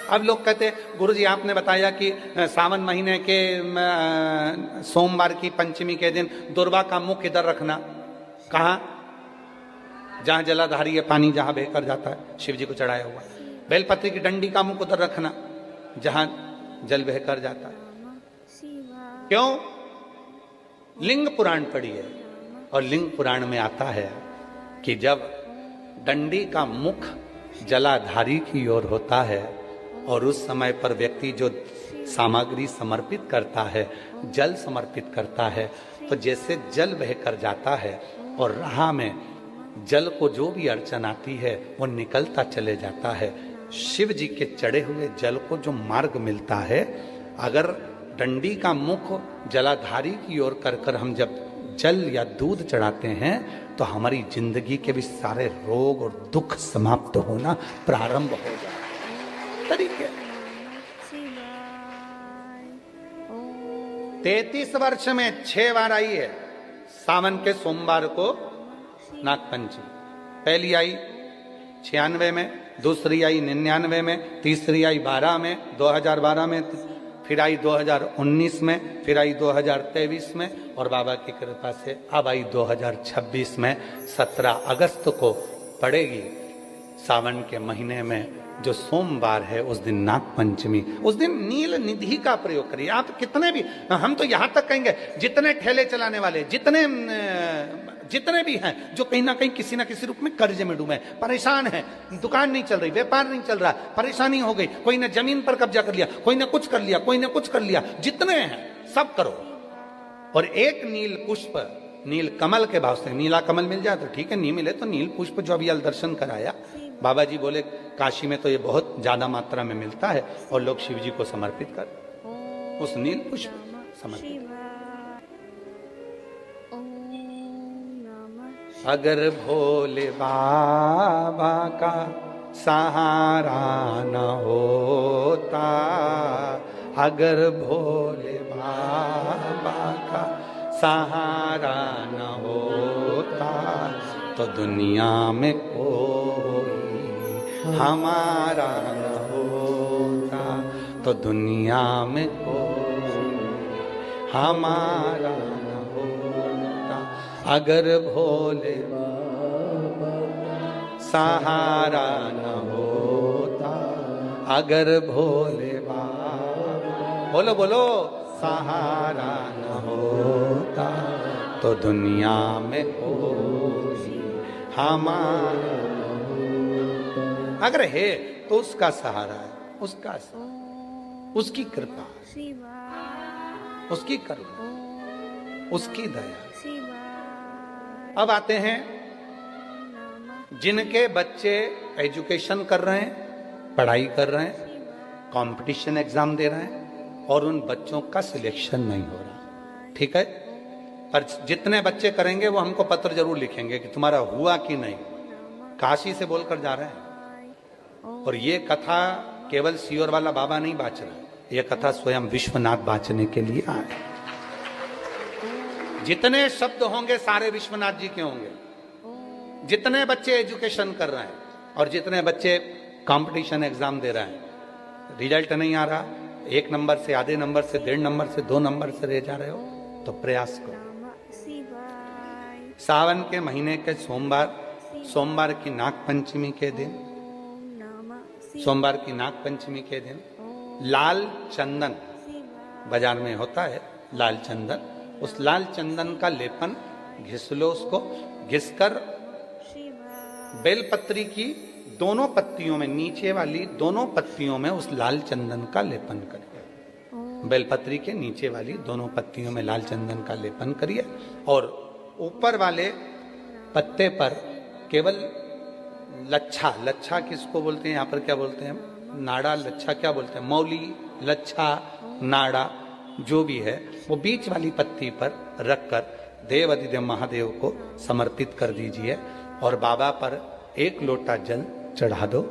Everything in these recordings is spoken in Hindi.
अब लोग कहते गुरुजी आपने बताया कि सावन महीने के सोमवार की पंचमी के दिन दुर्वा का मुख इधर रखना। कहाँ? जहां जलाधारी है, पानी जहां बहकर जाता है शिव जी को चढ़ाया हुआ। बेलपत्री की डंडी का मुख उधर रखना जहां जल बहकर जाता है। क्यों? लिंग पुराण पढ़ी है और लिंग पुराण में आता है कि जब डंडी का मुख जलाधारी की ओर होता है और उस समय पर व्यक्ति जो सामग्री समर्पित करता है, जल समर्पित करता है, तो जैसे जल बहकर जाता है और राह में जल को जो भी अड़चन आती है वो निकलता चले जाता है। शिव जी के चढ़े हुए जल को जो मार्ग मिलता है, अगर डंडी का मुख जलाधारी की ओर कर हम जब जल या दूध चढ़ाते हैं तो हमारी जिंदगी के भी सारे रोग और दुख समाप्त होना प्रारंभ हो जाए। तरीके 33 वर्ष में 6 बार आई है सावन के सोमवार को नागपंचमी। पहली आई 96 में, दूसरी आई 99 में, तीसरी आई 12 में, 2012 में, फिर आई 2019 में, फिर आई 2023 में और बाबा की कृपा से अब आई 2026 में। 17 अगस्त को पड़ेगी सावन के महीने में जो सोमवार है, उस दिन नागपंचमी। उस दिन नील निधि का प्रयोग करिए। आप कितने भी, हम तो यहां तक कहेंगे जितने ठेले चलाने वाले, जितने भी हैं जो कहीं ना कहीं किसी ना किसी रूप में कर्ज में डूबे, परेशान है, दुकान नहीं चल रही, व्यापार नहीं चल रहा, परेशानी हो गई, कोई ने जमीन पर कब्जा कर लिया, कोई ने कुछ कर लिया, कोई ने कुछ कर लिया, जितने हैं सब करो और एक नील पुष्प, नील कमल के भाव से, नीला कमल मिल जाए तो ठीक है, नहीं मिले तो नील पुष्प जो अभी दर्शन कराया बाबा जी बोले काशी में तो ये बहुत ज्यादा मात्रा में मिलता है और लोग शिव जी को समर्पित कर उस नील पुष्प समर्पित। अगर भोले बाबा का सहारा न होता, अगर भोले बाबा का सहारा न होता तो दुनिया में कोई हमारा न होता, तो दुनिया में कोई हमारा न होता। अगर भोले बाबा सहारा न होता, अगर भोले बाबा बोलो बोलो सहारा न होता तो दुनिया में कोई हमारा, अगर है तो उसका सहारा है, उसका सहारा, उसकी कृपा, उसकी करुणा, उसकी दया। अब आते हैं जिनके बच्चे एजुकेशन कर रहे हैं, पढ़ाई कर रहे हैं, कंपटीशन एग्जाम दे रहे हैं और उन बच्चों का सिलेक्शन नहीं हो रहा, ठीक है, पर जितने बच्चे करेंगे वो हमको पत्र जरूर लिखेंगे कि तुम्हारा हुआ कि नहीं। काशी से बोलकर जा रहे हैं और ये कथा केवल सियोर वाला बाबा नहीं बाँच रहा, ये कथा स्वयं विश्वनाथ बाँचने के लिए आए। जितने शब्द होंगे सारे विश्वनाथ जी के होंगे। जितने बच्चे एजुकेशन कर रहे हैं और जितने बच्चे कंपटीशन एग्जाम दे रहे हैं, रिजल्ट नहीं आ रहा, 1 नंबर से, आधे नंबर से, 1.5 नंबर से, 2 नंबर से रह जा रहे हो, तो प्रयास करो। सावन के महीने के सोमवार की नागपंचमी के दिन, सोमवार की नागपंचमी के दिन लाल चंदन बाजार में होता है, लाल चंदन, उस लाल चंदन का लेपन घिस लो, उसको घिसकर बेलपत्री की दोनों पत्तियों में, नीचे वाली दोनों पत्तियों में उस लाल चंदन का लेपन करिए। बेलपत्री के नीचे वाली दोनों पत्तियों में लाल चंदन का लेपन करिए और ऊपर वाले पत्ते पर केवल लच्छा, लच्छा किसको बोलते हैं यहाँ पर, क्या बोलते हैं, नाड़ा, लच्छा क्या बोलते हैं, मौली, लच्छा, नाड़ा जो भी है वो बीच वाली पत्ती पर रखकर देव अधिदेव महादेव को समर्पित कर दीजिए और बाबा पर 1 लोटा जल चढ़ा दो।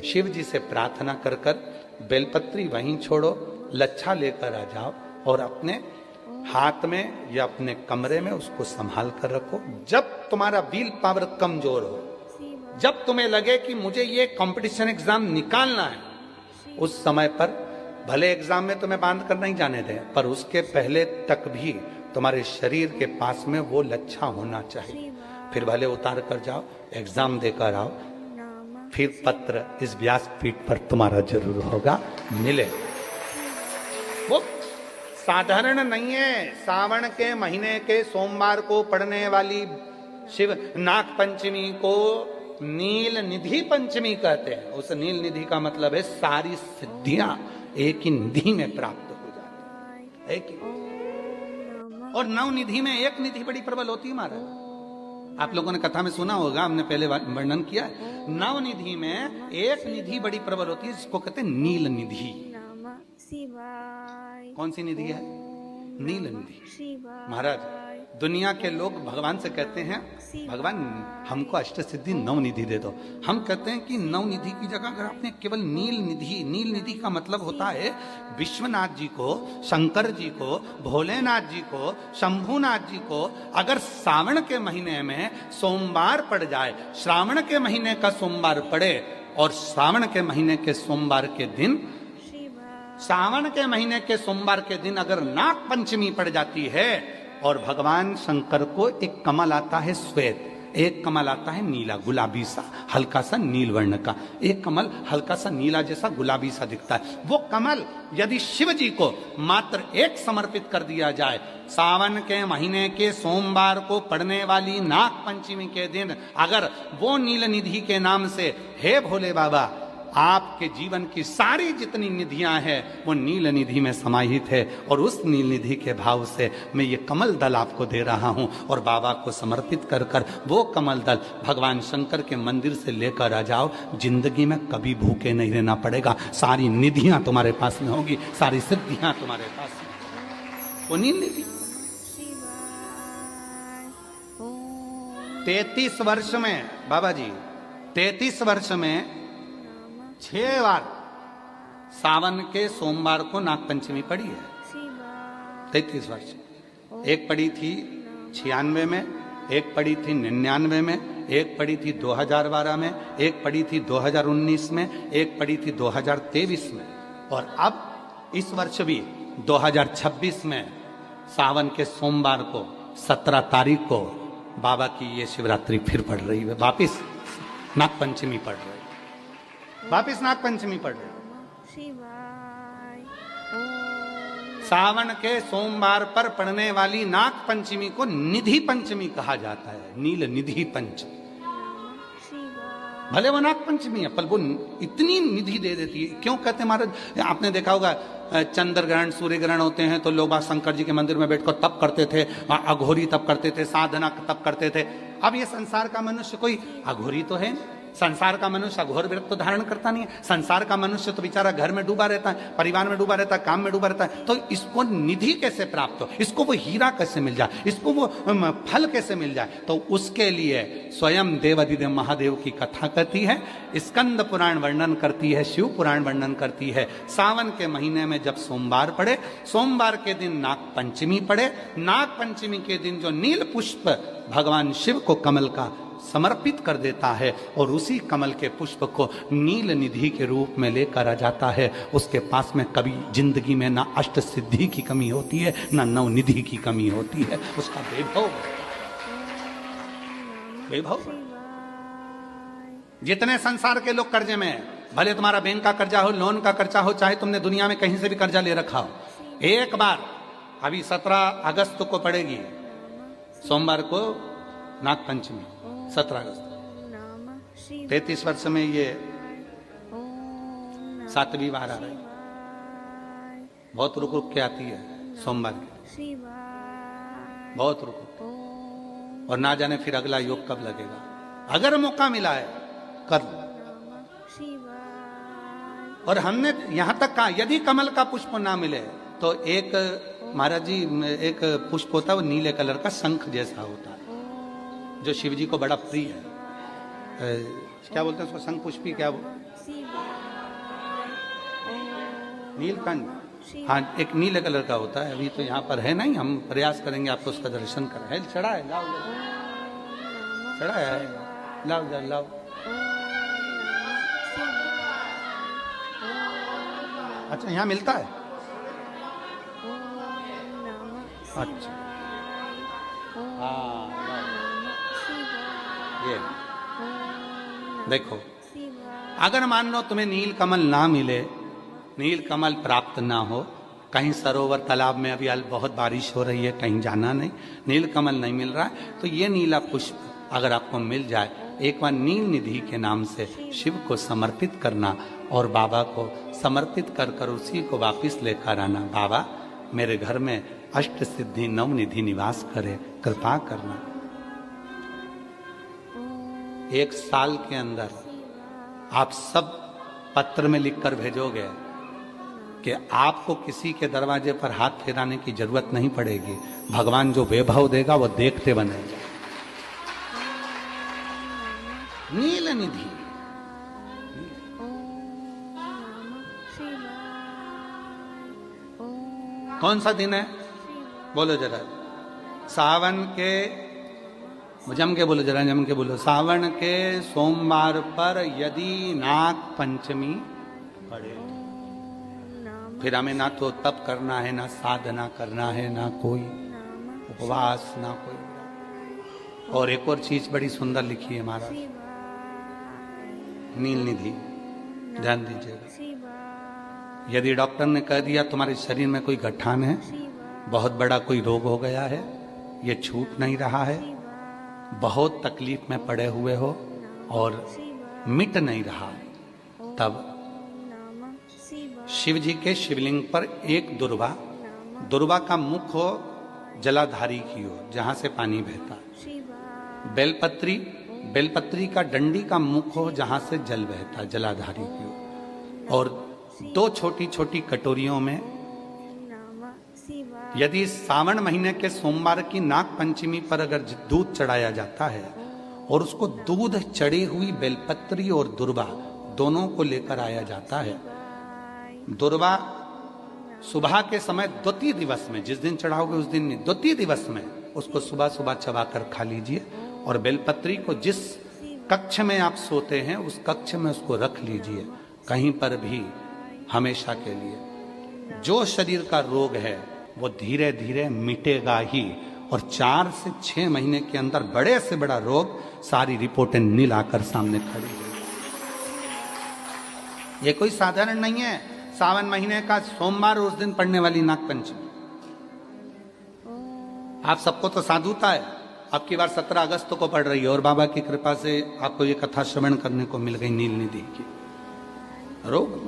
शिव जी से प्रार्थना कर कर बेलपत्री वहीं छोड़ो, लच्छा लेकर आ जाओ और अपने हाथ में या अपने कमरे में उसको संभाल कर रखो। जब तुम्हारा विल पावर कमजोर हो, जब तुम्हें लगे कि मुझे ये कंपटीशन एग्जाम निकालना है उस समय पर भले एग्जाम में तुम्हें बांध कर नहीं जाने दें, पर उसके पहले तक भी तुम्हारे शरीर के पास में वो लच्छा होना चाहिए। फिर भले उतार कर जाओ, एग्जाम देकर आओ, फिर पत्र इस व्यासपीठ पर तुम्हारा जरूर होगा, मिले। वो साधारण नहीं है। सावन के महीने के सोमवार को पड़ने वाली शिव नाग पंचमी को नील निधि पंचमी कहते हैं। उस नील निधि का मतलब है सारी सिद्धियां एक ही निधि में प्राप्त हो जाती है, एक ही। और नव निधि में एक निधि बड़ी प्रबल होती है महाराज। आप लोगों ने कथा में सुना होगा, हमने पहले वर्णन किया। नव निधि में एक निधि बड़ी प्रबल होती है, जिसको कहते हैं नील निधि। कौन सी निधि है? नील निधि। महाराज, दुनिया के लोग भगवान से कहते हैं, भगवान हमको अष्ट सिद्धि नव निधि दे दो। हम कहते हैं कि नव निधि की जगह अगर आपने केवल नील निधि का मतलब होता है विश्वनाथ जी को, शंकर जी को, भोलेनाथ जी को, शंभुनाथ जी को अगर सावन के महीने में सोमवार पड़ जाए, श्रावण के महीने का सोमवार पड़े और सावन के महीने के सोमवार के दिन, सावन के महीने के सोमवार के दिन अगर नाग पंचमी पड़ जाती है और भगवान शंकर को एक कमल आता है श्वेत, एक कमल आता है नीला गुलाबी सा, हल्का सा नील वर्ण का, एक कमल हल्का सा नीला जैसा गुलाबी सा दिखता है। वो कमल यदि शिव जी को मात्र एक समर्पित कर दिया जाए, सावन के महीने के सोमवार को पड़ने वाली नाग पंचमी के दिन अगर वो नील निधि के नाम से, हे भोले बाबा आपके जीवन की सारी जितनी निधियां हैं वो नील निधि में समाहित है, और उस नील निधि के भाव से मैं ये कमल दल आपको दे रहा हूं, और बाबा को समर्पित कर कर वो कमल दल भगवान शंकर के मंदिर से लेकर आ जाओ, जिंदगी में कभी भूखे नहीं रहना पड़ेगा। सारी निधियां तुम्हारे पास में होगी, सारी सिद्धियां तुम्हारे पास में। वो नील निधि 33 वर्ष में बाबा जी, 33 वर्ष में 6 बार सावन के सोमवार को नाग पंचमी पड़ी है। 33 वर्ष। एक पड़ी थी 96 में, एक पड़ी थी 99 में, एक पड़ी थी 2012 में, एक पड़ी थी 2019 में, एक पड़ी थी 2023 में, और अब इस वर्ष भी 2026 में सावन के सोमवार को 17 तारीख को बाबा की ये शिवरात्रि फिर पड़ रही है। वापिस नाग पंचमी पड़ रही है, वापिस नाग पंचमी पड़ रही। सावन के सोमवार पर पड़ने वाली नाग पंचमी को निधि पंचमी कहा जाता है, नील निधि पंचमी। भले वो नाग पंचमी है पर वो इतनी निधि दे देती है। क्यों कहते हैं महाराज? आपने देखा होगा चंद्र ग्रहण, सूर्य ग्रहण होते हैं तो लोग शंकर जी के मंदिर में बैठकर तप करते थे, अघोरी तप करते थे, साधना तप करते थे। अब ये संसार का मनुष्य कोई अघोरी तो है, संसार का मनुष्य अघोर व्रत तो धारण करता नहीं है। संसार का मनुष्य तो बेचारा घर में डूबा रहता है, परिवार में डूबा रहता है, काम में डूबा रहता है। तो इसको निधि कैसे प्राप्त हो, इसको वो हीरा कैसे मिल जाए, इसको वो फल कैसे मिल जाए? तो उसके लिए स्वयं देवाधिदेव महादेव की कथा कहती है, स्कंद पुराण वर्णन करती है, शिव पुराण वर्णन करती है। सावन के महीने में जब सोमवार पड़े, सोमवार के दिन नाग पंचमी पड़े, नाग पंचमी के दिन जो नील पुष्प भगवान शिव को कमल का समर्पित कर देता है और उसी कमल के पुष्प को नील निधि के रूप में लेकर आ जाता है, उसके पास में कभी जिंदगी में ना अष्ट सिद्धि की कमी होती है, ना नव निधि की कमी होती है। उसका वैभव जितने संसार के लोग कर्जे में, भले तुम्हारा बैंक का कर्जा हो, लोन का कर्जा हो, चाहे तुमने दुनिया में कहीं से भी कर्जा ले रखा हो, एक बार अभी 17 अगस्त को पड़ेगी, सोमवार को नाग पंचमी, 17 अगस्त। 33 वर्ष में ये 7वीं बार आ रही, बहुत रुक रुक के आती है सोमवार की, बहुत रुक रुक, और ना जाने फिर अगला योग कब लगेगा। अगर मौका मिला है कर लो। और हमने यहां तक कहा यदि कमल का पुष्प ना मिले तो एक महाराज जी, एक पुष्प होता है वो नीले कलर का शंख जैसा होता है, जो शिव जी को बड़ा प्रिय है। क्या बोलते हैं उसको? शंख पुष्पी, क्या नीलकंठ। हाँ, एक नीले कलर का होता है। अभी तो यहाँ पर है नहीं, हम प्रयास करेंगे आपको उसका दर्शन करें। चढ़ा है, लाओ चढ़ा है, लाओ लाओ। अच्छा, यहाँ मिलता है। अच्छा, हाँ, ये देखो, अगर मान लो तुम्हें नील कमल ना मिले, नील कमल प्राप्त ना हो, कहीं सरोवर तालाब में अभी बहुत बारिश हो रही है, कहीं जाना नहीं, नील कमल नहीं मिल रहा है, तो ये नीला पुष्प अगर आपको मिल जाए, एक बार नील निधि के नाम से शिव को समर्पित करना और बाबा को समर्पित कर कर उसी को वापिस लेकर आना। बाबा मेरे घर में अष्ट सिद्धि नव निधि निवास करे, कृपा करना। 1 साल के अंदर आप सब पत्र में लिखकर भेजोगे कि आपको किसी के दरवाजे पर हाथ फेराने की जरूरत नहीं पड़ेगी, भगवान जो वैभव देगा वो देखते बनेगा। नील निधि, कौन सा दिन है बोलो जरा, सावन के, जम के बोलो जरा, जम के बोलो, सावन के सोमवार पर यदि नाग पंचमी पड़े, फिर हमें ना तो तप करना है, ना साधना करना है, ना कोई उपवास, ना कोई। और एक और चीज बड़ी सुंदर लिखी है महाराज, नील निधि, ध्यान दीजिएगा। यदि डॉक्टर ने कह दिया तुम्हारे शरीर में कोई गठान है, बहुत बड़ा कोई रोग हो गया है, ये छूट नहीं रहा है, बहुत तकलीफ में पड़े हुए हो और मिट नहीं रहा, तब शिव जी के शिवलिंग पर एक दुर्वा, दुर्वा का मुख हो जलाधारी की हो, जहां से पानी बहता, बेलपत्री, बेलपत्री का डंडी का मुख हो जहां से जल बहता, जलाधारी की हो, और 2 छोटी छोटी कटोरियों में यदि सावन महीने के सोमवार की नाग पंचमी पर अगर दूध चढ़ाया जाता है और उसको दूध चढ़ी हुई बेलपत्री और दुर्वा दोनों को लेकर आया जाता है, दुर्वा सुबह के समय द्वितीय दिवस में, जिस दिन चढ़ाओगे उस दिन नहीं, द्वितीय दिवस में उसको सुबह सुबह चबाकर खा लीजिए, और बेलपत्री को जिस कक्ष में आप सोते हैं उस कक्ष में उसको रख लीजिए, कहीं पर भी हमेशा के लिए। जो शरीर का रोग है वो धीरे धीरे मिटेगा ही, और 4 से 6 महीने के अंदर बड़े से बड़ा रोग सारी रिपोर्टें नील आकर सामने खड़ी है। ये कोई साधारण नहीं है, सावन महीने का सोमवार उस दिन पड़ने वाली नाग पंचमी। आप सबको तो साधुता है, अब की बार 17 अगस्त को पड़ रही है, और बाबा की कृपा से आपको ये कथा श्रवण करने को मिल गई नील निधि की। रोग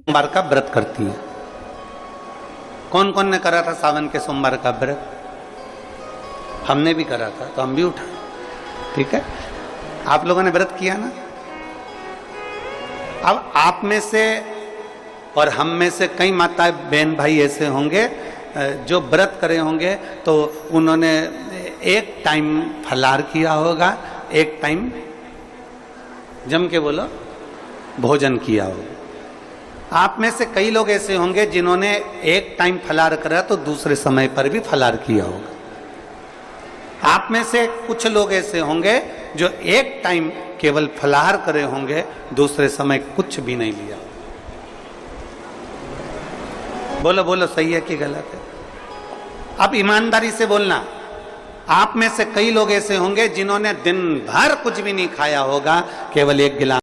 सोमवार का व्रत करती है। कौन कौन ने करा था सावन के सोमवार का व्रत? हमने भी करा था, तो हम भी उठा, ठीक है। आप लोगों ने व्रत किया ना। अब आप में से और हम में से कई माता बहन भाई ऐसे होंगे जो व्रत करे होंगे, तो उन्होंने एक टाइम फलाहार किया होगा, एक टाइम जम के बोलो भोजन किया होगा। आप में से कई लोग ऐसे होंगे जिन्होंने एक टाइम फलाहार करा तो दूसरे समय पर भी फलाहार किया होगा। आप में से कुछ लोग ऐसे होंगे जो एक टाइम केवल फलाहार करे होंगे, दूसरे समय कुछ भी नहीं लिया। बोलो बोलो, सही है कि गलत है? अब ईमानदारी से बोलना। आप में से कई लोग ऐसे होंगे जिन्होंने दिन भर कुछ भी नहीं खाया होगा, केवल एक गिलास